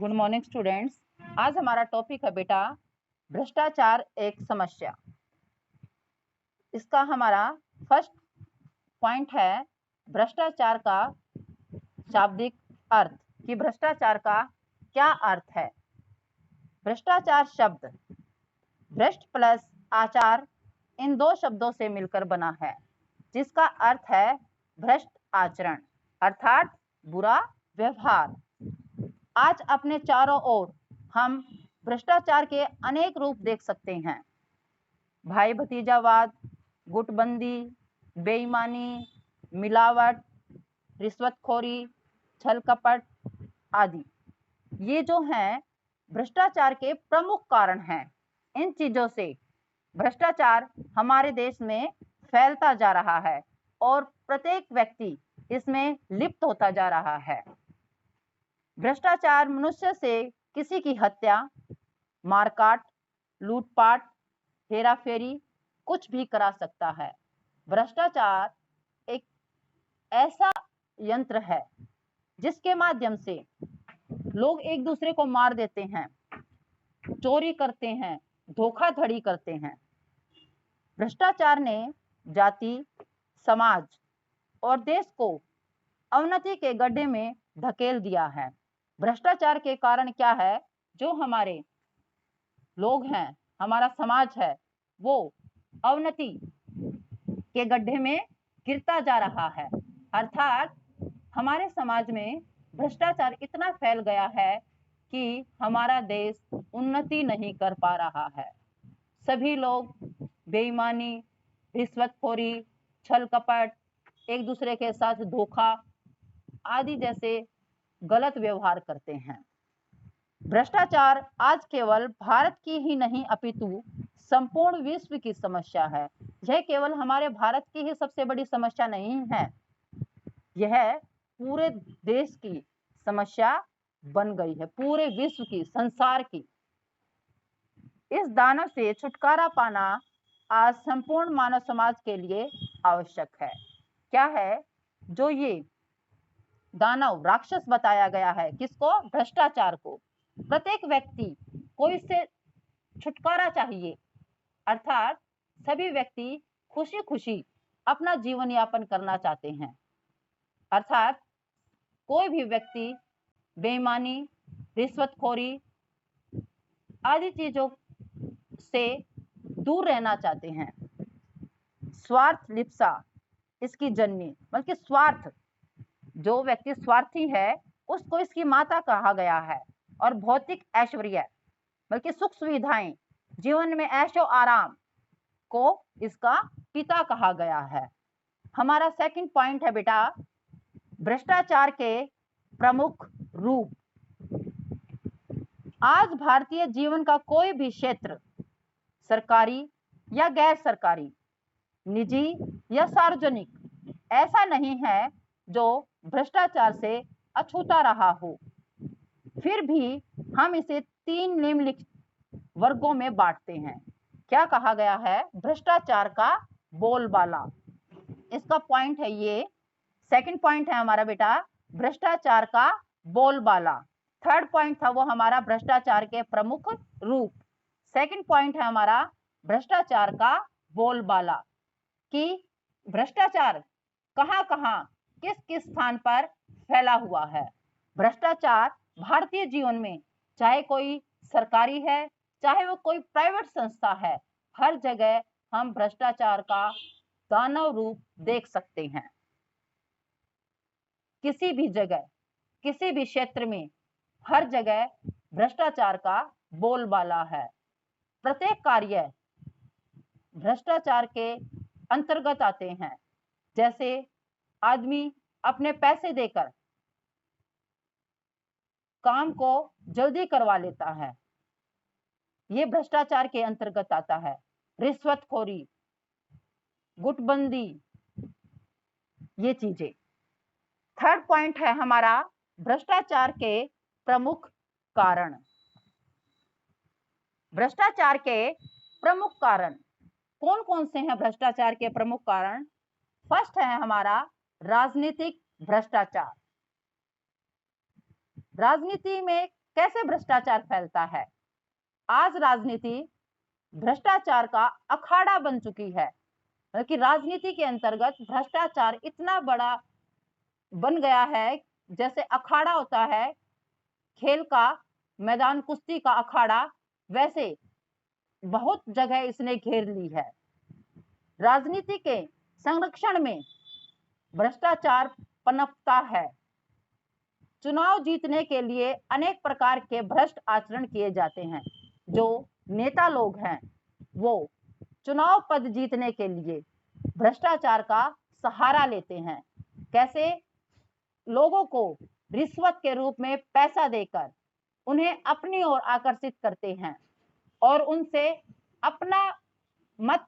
Good morning students. आज हमारा topic है बेटा भ्रष्टाचार एक समस्या। इसका हमारा फर्स्ट पॉइंट है भ्रष्टाचार का शाब्दिक अर्थ कि भ्रष्टाचार का क्या अर्थ है। भ्रष्टाचार शब्द भ्रष्ट प्लस आचार इन दो शब्दों से मिलकर बना है, जिसका अर्थ है भ्रष्ट आचरण अर्थात बुरा व्यवहार। आज अपने चारों ओर हम भ्रष्टाचार के अनेक रूप देख सकते हैं। भाई भतीजावाद, गुटबंदी, बेईमानी, मिलावट, रिश्वतखोरी, छल कपट आदि ये जो हैं भ्रष्टाचार के प्रमुख कारण हैं। इन चीजों से भ्रष्टाचार हमारे देश में फैलता जा रहा है और प्रत्येक व्यक्ति इसमें लिप्त होता जा रहा है। भ्रष्टाचार मनुष्य से किसी की हत्या, मारकाट, लूटपाट, हेराफेरी कुछ भी करा सकता है। भ्रष्टाचार एक ऐसा यंत्र है जिसके माध्यम से लोग एक दूसरे को मार देते हैं, चोरी करते हैं, धोखाधड़ी करते हैं। भ्रष्टाचार ने जाति, समाज और देश को अवनति के गड्ढे में धकेल दिया है। भ्रष्टाचार के कारण क्या है, जो हमारे लोग हैं, हमारा समाज है, वो अवनति के गड्ढे में गिरता जा रहा है। अर्थात हमारे समाज में भ्रष्टाचार इतना फैल गया है कि हमारा देश उन्नति नहीं कर पा रहा है। सभी लोग बेईमानी, रिश्वतखोरी, छल कपट, एक दूसरे के साथ धोखा आदि जैसे गलत व्यवहार करते हैं। भ्रष्टाचार आज केवल भारत की ही नहीं अपितु संपूर्ण विश्व की समस्या है। यह केवल हमारे भारत की ही सबसे बड़ी समस्या नहीं है, यह पूरे देश की समस्या बन गई है, पूरे विश्व की, संसार की। इस दानव से छुटकारा पाना आज संपूर्ण मानव समाज के लिए आवश्यक है। क्या है जो ये दानव राक्षस बताया गया है, किसको? भ्रष्टाचार को। प्रत्येक व्यक्ति को इससे छुटकारा चाहिए, अर्थात सभी व्यक्ति खुशी खुशी अपना जीवन यापन करना चाहते हैं। अर्थात कोई भी व्यक्ति बेईमानी, रिश्वतखोरी आदि चीजों से दूर रहना चाहते हैं। स्वार्थ लिप्सा इसकी जननी, बल्कि स्वार्थ, जो व्यक्ति स्वार्थी है उसको इसकी माता कहा गया है। और भौतिक ऐश्वर्य बल्कि सुख सुविधाएं, जीवन में ऐशो आराम को इसका पिता कहा गया है। हमारा सेकंड पॉइंट है बेटा भ्रष्टाचार के प्रमुख रूप। आज भारतीय जीवन का कोई भी क्षेत्र, सरकारी या गैर सरकारी, निजी या सार्वजनिक, ऐसा नहीं है जो भ्रष्टाचार से अछूता रहा हो। फिर भी हम इसे तीन निम्नलिखित वर्गों में बांटते हैं। क्या कहा गया है? भ्रष्टाचार का बोलबाला। इसका पॉइंट है ये, सेकंड पॉइंट है हमारा बेटा भ्रष्टाचार का बोलबाला। थर्ड पॉइंट था वो हमारा भ्रष्टाचार के प्रमुख रूप। सेकंड पॉइंट है हमारा भ्रष्टाचार का बोलबाला, कि भ्रष्टाचार कहां कहां, किस किस स्थान पर फैला हुआ है। भ्रष्टाचार भारतीय जीवन में चाहे कोई सरकारी है, चाहे वो कोई प्राइवेट संस्था है, हर जगह हम भ्रष्टाचार का दानव रूप देख सकते हैं। किसी भी जगह, किसी भी क्षेत्र में, हर जगह भ्रष्टाचार का बोलबाला है। प्रत्येक कार्य भ्रष्टाचार के अंतर्गत आते हैं। जैसे आदमी अपने पैसे देकर काम को जल्दी करवा लेता है, ये भ्रष्टाचार के अंतर्गत आता है। रिश्वतखोरी, गुटबंदी, ये चीजें। थर्ड पॉइंट है हमारा भ्रष्टाचार के प्रमुख कारण। भ्रष्टाचार के प्रमुख कारण कौन कौन से हैं? भ्रष्टाचार के प्रमुख कारण, फर्स्ट है हमारा राजनीतिक भ्रष्टाचार। राजनीति में कैसे भ्रष्टाचार फैलता है? आज राजनीति भ्रष्टाचार का अखाड़ा बन चुकी है, बल्कि राजनीति के अंतर्गत भ्रष्टाचार इतना बड़ा बन गया है, जैसे अखाड़ा होता है खेल का मैदान, कुश्ती का अखाड़ा, वैसे बहुत जगह इसने घेर ली है। राजनीति के संरक्षण में भ्रष्टाचार पनपता है। चुनाव जीतने के लिए अनेक प्रकार के भ्रष्ट आचरण किए जाते हैं। जो नेता लोग हैं वो चुनाव पद जीतने के लिए भ्रष्टाचार का सहारा लेते हैं। कैसे? लोगों को रिश्वत के रूप में पैसा देकर उन्हें अपनी ओर आकर्षित करते हैं और उनसे अपना मत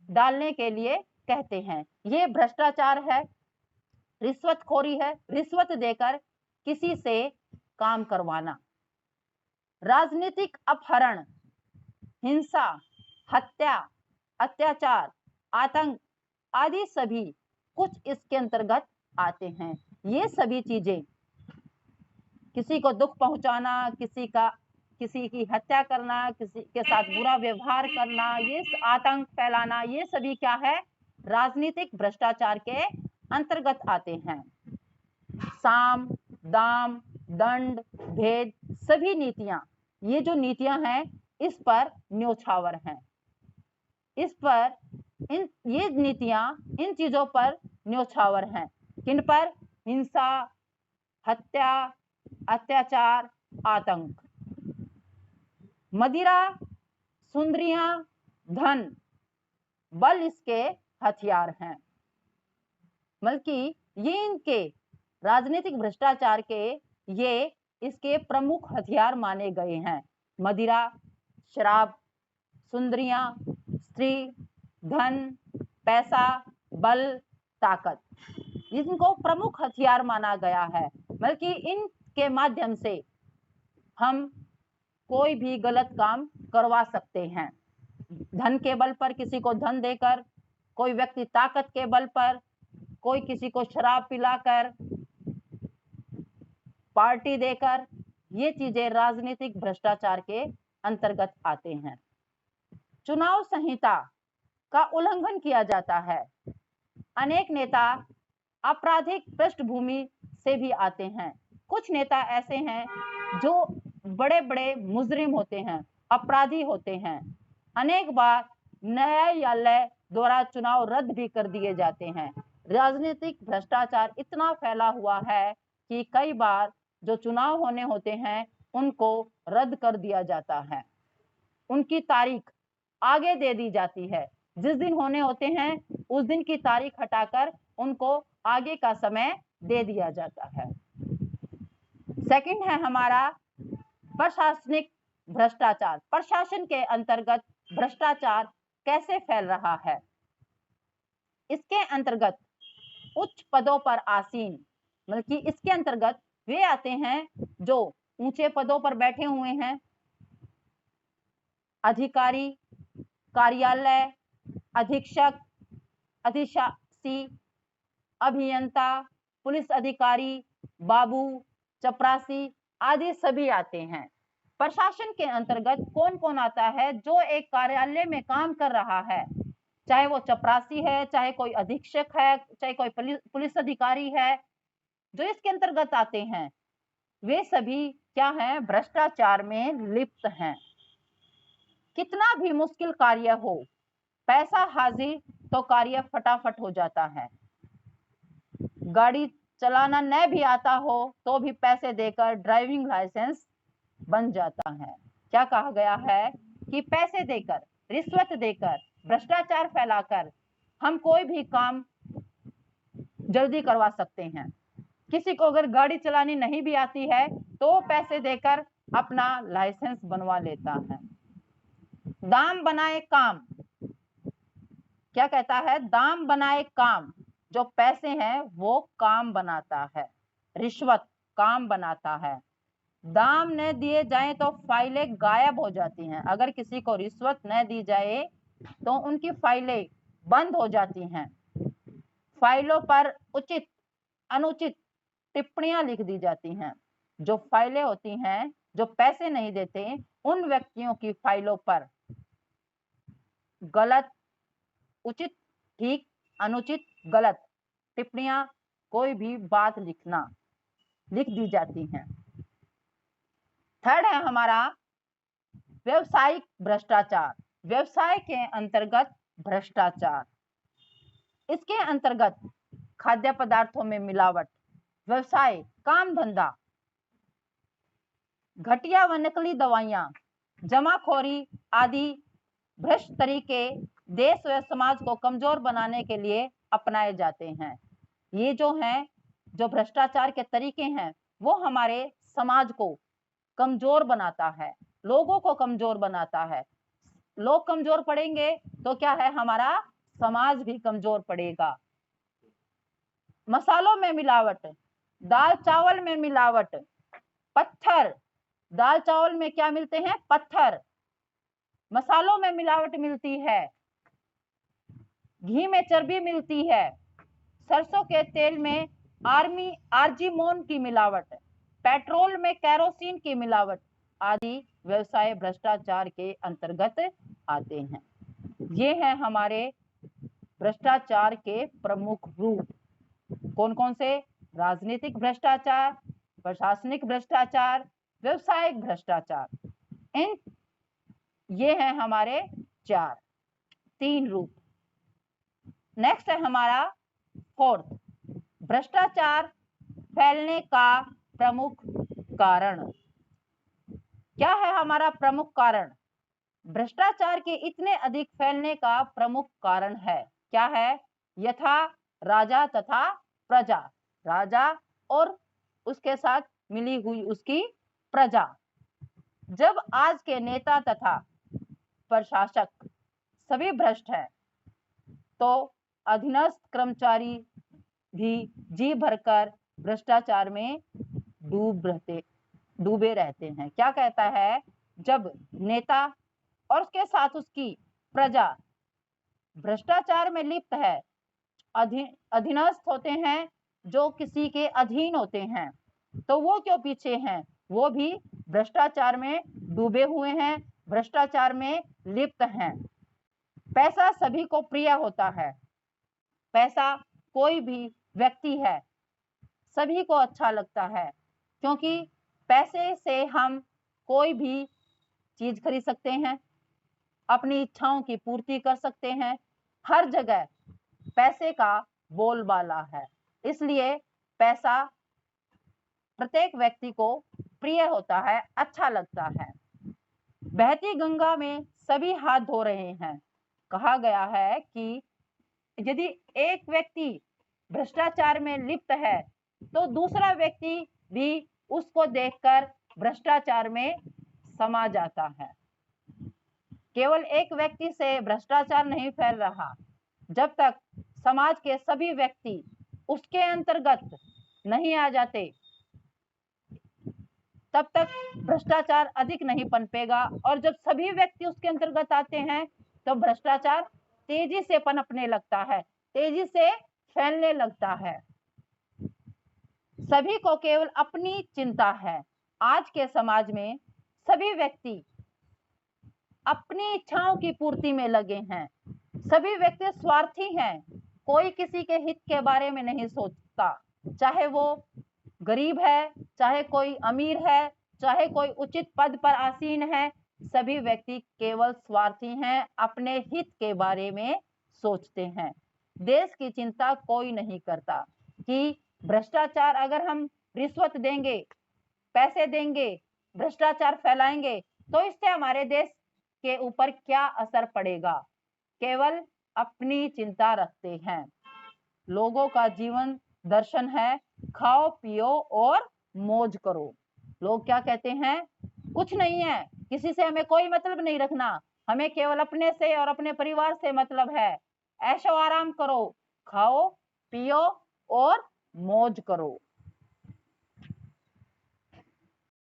डालने के लिए कहते हैं। ये भ्रष्टाचार है, रिश्वतखोरी है, रिश्वत देकर किसी से काम करवाना। राजनीतिक अपहरण, हिंसा, हत्या, अत्याचार, आतंक आदि सभी कुछ इसके अंतर्गत आते हैं। ये सभी चीजें, किसी को दुख पहुंचाना, किसी की हत्या करना, किसी के साथ बुरा व्यवहार करना, ये आतंक फैलाना, ये सभी क्या है? राजनीतिक भ्रष्टाचार के अंतर्गत आते हैं। साम, दाम, दंड, भेद, सभी नीतियां, ये जो नीतियां हैं इस पर न्योछावर हैं। इस पर ये नीतियां इन चीजों पर न्योछावर हैं। किन पर? हिंसा, हत्या, अत्याचार, आतंक। मदिरा, सुंदरियां, धन, बल इसके हथियार हैं। बल्कि ये इनके राजनीतिक भ्रष्टाचार के ये इसके प्रमुख हथियार माने गए हैं। मदिरा, शराब, सुंदरियां, स्त्री, धन, पैसा, बल, ताकत, इनको प्रमुख हथियार माना गया है। बल्कि इनके माध्यम से हम कोई भी गलत काम करवा सकते हैं। धन के बल पर किसी को धन देकर, कोई व्यक्ति ताकत के बल पर, कोई किसी को शराब पिलाकर, पार्टी देकर, ये चीजें राजनीतिक भ्रष्टाचार के अंतर्गत आते हैं। चुनाव संहिता का उल्लंघन किया जाता है। अनेक नेता आपराधिक पृष्ठभूमि से भी आते हैं। कुछ नेता ऐसे हैं जो बड़े बड़े मुजरिम होते हैं, अपराधी होते हैं। अनेक बार न्यायालय द्वारा चुनाव रद्द भी कर दिए जाते हैं। राजनीतिक भ्रष्टाचार इतना फैला हुआ है कि कई बार जो चुनाव होने होते हैं उनको रद्द कर दिया जाता है, उनकी तारीख आगे दे दी जाती है। जिस दिन होने होते हैं उस दिन की तारीख हटाकर उनको आगे का समय दे दिया जाता है। सेकंड है हमारा प्रशासनिक भ्रष्टाचार। प्रशासन के अंतर्गत भ्रष्टाचार कैसे फैल रहा है? इसके अंतर्गत उच्च पदों पर आसीन, बल्कि इसके अंतर्गत वे आते हैं जो ऊंचे पदों पर बैठे हुए हैं। अधिकारी, कार्यालय अधीक्षक, अधिशासी, अभियंता, पुलिस अधिकारी, बाबू, चपरासी आदि सभी आते हैं। प्रशासन के अंतर्गत कौन कौन आता है? जो एक कार्यालय में काम कर रहा है, चाहे वो चपरासी है, चाहे कोई अधीक्षक है, चाहे कोई पुलिस अधिकारी है, जो इसके अंतर्गत आते हैं वे सभी क्या हैं? भ्रष्टाचार में लिप्त हैं। कितना भी मुश्किल कार्य हो, पैसा हाजिर तो कार्य फटाफट हो जाता है। गाड़ी चलाना न भी आता हो तो भी पैसे देकर ड्राइविंग लाइसेंस बन जाता है। क्या कहा गया है कि पैसे देकर, रिश्वत देकर, भ्रष्टाचार फैलाकर हम कोई भी काम जल्दी करवा सकते हैं। किसी को अगर गाड़ी चलानी नहीं भी आती है तो पैसे देकर अपना लाइसेंस बनवा लेता है। दाम बनाए काम, क्या कहता है? दाम बनाए काम। जो पैसे हैं वो काम बनाता है, रिश्वत काम बनाता है। दाम न दिए जाए तो फाइलें गायब हो जाती हैं। अगर किसी को रिश्वत न दी जाए तो उनकी फाइलें बंद हो जाती हैं। फाइलों पर उचित अनुचित टिप्पणियां लिख दी जाती हैं। जो फाइलें होती हैं जो पैसे नहीं देते उन व्यक्तियों की फाइलों पर गलत, उचित, ठीक, अनुचित, गलत टिप्पणियां, कोई भी बात लिख दी जाती हैं। थर्ड है हमारा व्यवसायिक भ्रष्टाचार। व्यवसाय के अंतर्गत भ्रष्टाचार, इसके अंतर्गत खाद्य पदार्थों में मिलावट, व्यवसाय, काम धंधा, घटिया व नकली दवाइयां, जमाखोरी आदि भ्रष्ट तरीके देश व समाज को कमजोर बनाने के लिए अपनाए जाते हैं। ये जो हैं, जो भ्रष्टाचार के तरीके हैं, वो हमारे समाज को कमजोर बनाता है, लोगों को कमजोर बनाता है। लोग कमजोर पड़ेंगे तो क्या है, हमारा समाज भी कमजोर पड़ेगा। मसालों में मिलावट, दाल चावल में मिलावट, पत्थर, दाल चावल में क्या मिलते हैं, पत्थर। मसालों में मिलावट मिलती है, घी में चर्बी मिलती है, सरसों के तेल में आर्जिमोन की मिलावट, पेट्रोल में केरोसिन की मिलावट आदि व्यवसाय भ्रष्टाचार के अंतर्गत आते हैं। ये हैं हमारे भ्रष्टाचार के प्रमुख रूप। कौन कौन से? राजनीतिक भ्रष्टाचार, प्रशासनिक भ्रष्टाचार, व्यवसायिक भ्रष्टाचार। ये हैं हमारे तीन रूप। नेक्स्ट है हमारा फोर्थ, भ्रष्टाचार फैलने का प्रमुख कारण। क्या है हमारा प्रमुख कारण? भ्रष्टाचार के इतने अधिक फैलने का प्रमुख कारण है, क्या है? यथा राजा तथा प्रजा, राजा और उसके साथ मिली हुई उसकी प्रजा। जब आज के नेता तथा प्रशासक सभी भ्रष्ट हैं, तो अधीनस्थ कर्मचारी भी जी भरकर भ्रष्टाचार में डूबे रहते हैं। क्या कहता है? जब नेता और उसके साथ उसकी प्रजा भ्रष्टाचार में लिप्त है, अधीनस्थ होते हैं, जो किसी के अधीन होते हैं, तो वो क्यों पीछे हैं? वो भी भ्रष्टाचार में डूबे हुए हैं, भ्रष्टाचार में लिप्त हैं। पैसा सभी को प्रिय होता है, पैसा कोई भी व्यक्ति है, सभी को अच्छा लगता है, क्योंकि पैसे से हम कोई भी चीज खरीद सकते हैं, अपनी इच्छाओं की पूर्ति कर सकते हैं। हर जगह पैसे का बोलबाला है, इसलिए पैसा प्रत्येक व्यक्ति को प्रिय होता है, अच्छा लगता है। बहती गंगा में सभी हाथ धो रहे हैं। कहा गया है कि यदि एक व्यक्ति भ्रष्टाचार में लिप्त है, तो दूसरा व्यक्ति भी उसको देखकर भ्रष्टाचार में समा जाता है। केवल एक व्यक्ति से भ्रष्टाचार नहीं फैल रहा, जब तक समाज के सभी व्यक्ति उसके अंतर्गत नहीं आ जाते, तब तक भ्रष्टाचार अधिक नहीं पनपेगा। और जब सभी व्यक्ति उसके अंतर्गत आते हैं, तो भ्रष्टाचार तेजी से पनपने लगता है, तेजी से फैलने लगता है। सभी को केवल अपनी चिंता है। आज के समाज में सभी व्यक्ति अपनी इच्छाओं की पूर्ति में लगे हैं, सभी व्यक्ति स्वार्थी हैं, कोई किसी के हित के बारे में नहीं सोचता, चाहे वो गरीब है, चाहे कोई अमीर है, चाहे कोई उचित पद पर आसीन है, सभी व्यक्ति केवल स्वार्थी हैं, अपने हित के बारे में सोचते हैं। देश की चिंता कोई नहीं करता कि भ्रष्टाचार, अगर हम रिश्वत देंगे, पैसे देंगे, भ्रष्टाचार फैलाएंगे, तो इससे हमारे देश के ऊपर क्या असर पड़ेगा। केवल अपनी चिंता रखते हैं। लोगों का जीवन दर्शन है, खाओ पियो और मौज करो। लोग क्या कहते हैं? कुछ नहीं है, किसी से हमें कोई मतलब नहीं रखना, हमें केवल अपने से और अपने परिवार से मतलब है। ऐशो आराम करो, खाओ पियो और मौज करो।